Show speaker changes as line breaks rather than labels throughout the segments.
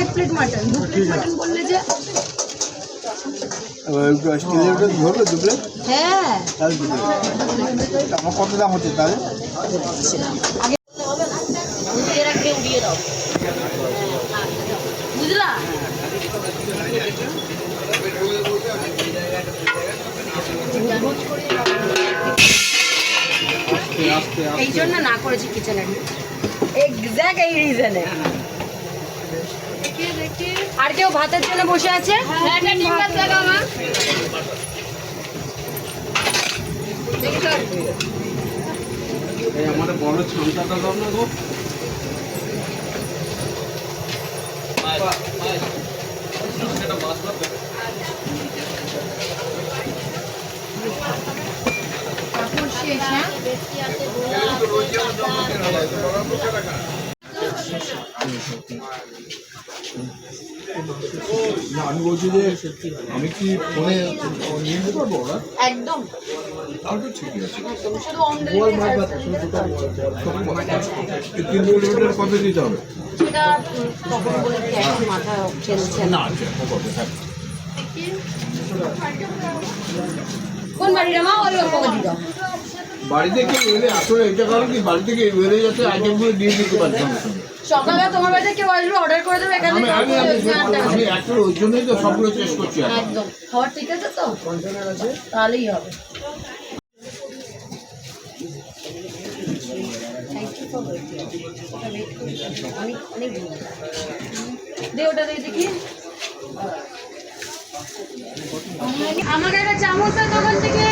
এক plate mutton, 2 plate mutton বললে যে
ধরবে 2 প্লেট?
হ্যাঁ
তাহলে 2 প্লেট। আমার কত দাম হচ্ছে তাহলে?
বুঝলা? এই জন্য না করেছি কিচেনে, এক্স্যাক্ট এই রিজনে। আর কেউ ভাতের জন্য বসে আছে?
আমার বড় ছামটাটা দাও না গো।
কাপড় শেষ, হ্যাঁ?
না আমি বলছি যে আমি কি ফোনে নিয়ে নিতে পারবো ওরা?
একদম
তাহলে তো ঠিকই আছে।
শুধু হোম ডেলিভারি
এই 3 কিলোমিটার কত দিতে হবে?
সেটা তখন বলে দিই, এখন মাথা খেলছে না।
না আছে কত থাকে?
কোন বাড়িটা মা? ওই ওকে দিয়ে দাও।
বাড়ি থেকে এলে আসলে এটা কারণ কি বাড়ি থেকে এলে যাতে আইটেমগুলো দিয়ে দিতে পারছি আমার সঙ্গে।
সকালে তোমার বাড়িতে কেউ আসবে, অর্ডার করে দেবে এখানে।
আমি একটা ওই জন্যই তো সবগুলো চেষ্টা করছি এখন।
একদম খাবার ঠিক আছে তো, তাহলেই হবে। দে ওটা দিয়ে দেখি। আমাকে একটা চামচ দাও দোকান থেকে,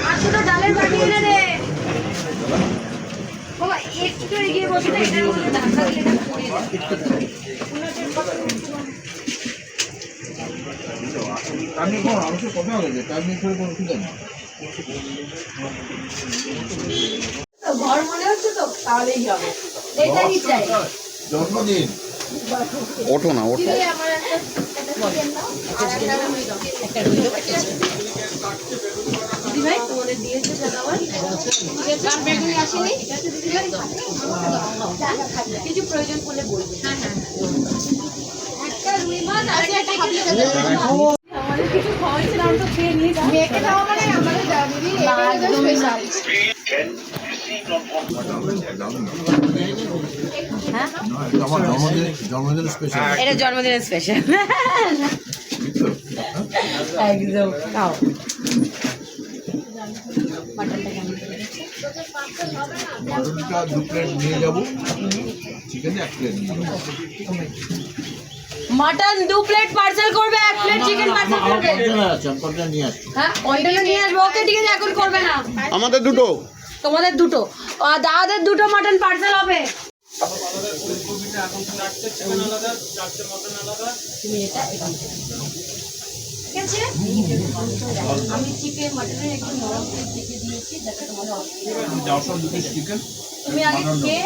আর দুটো ডালের বাটি এনে দে। বাবা একটু এগিয়ে বসে না, এটার মধ্যে ধাক্কা দিলে এটা পড়ে যাবে।
আমি কোনো মানুষের কথা বলেছে তার নিয়ে কোনো অসুবিধা নেই।
ঘর মনে হচ্ছে তো, তাহলেই হবে। এটাই চাই।
জন্মদিন
ওঠো না, ওঠো।
আমার একটা চিকেন দাও, আর একটা রুই দাও, দিদি ভাই তোমাদের দিয়েছে দাদাভাই, ঠিক আছে? আর বেগুনি আসেনি, কিছু প্রয়োজন পড়লে বলবে। একটা রুই মাছ আর একটা আমাদের কিছু খাওয়াচ্ছিলাম তো খেয়ে নিয়ে যাও। মেয়েকে দাও মানে আমাদের দাও দিদি, একদমই না। হ্যাঁ
আমার জন্মদিন স্পেশাল।
এটা জন্মদিনের স্পেশাল। একদম খাও। মাটনটা কেমন?
মাটনটা 2 প্লেট নিয়ে যাবো, চিকেন 1 প্লেট নিয়ে যাবো।
মাটন 2 প্লেট পার্সেল করবে, 1 প্লেট চিকেন পার্সেল
আমার
করবে।
কন্টেনার আছে, আমি কন্টেনার নিয়ে আসছি।
হ্যাঁ কন্টেনার নিয়ে আসবে। ওকে ঠিক আছে, এখন করবে না।
আমাদের দুটো।
তোমাদের দুটো, আর দাদাদের দুটো মাটন পার্সেল হবে। তুমি এটা এখান থেকে নাও। ঠিক আছে? আমি চিকেন মাটনের একটু নরম পিস দেখে দিয়েছি যাতে তোমাদের অসুবিধা না হয়।
যাওয়ার সময় 2 পিস চিকেন
তুমি আগে খেয়ে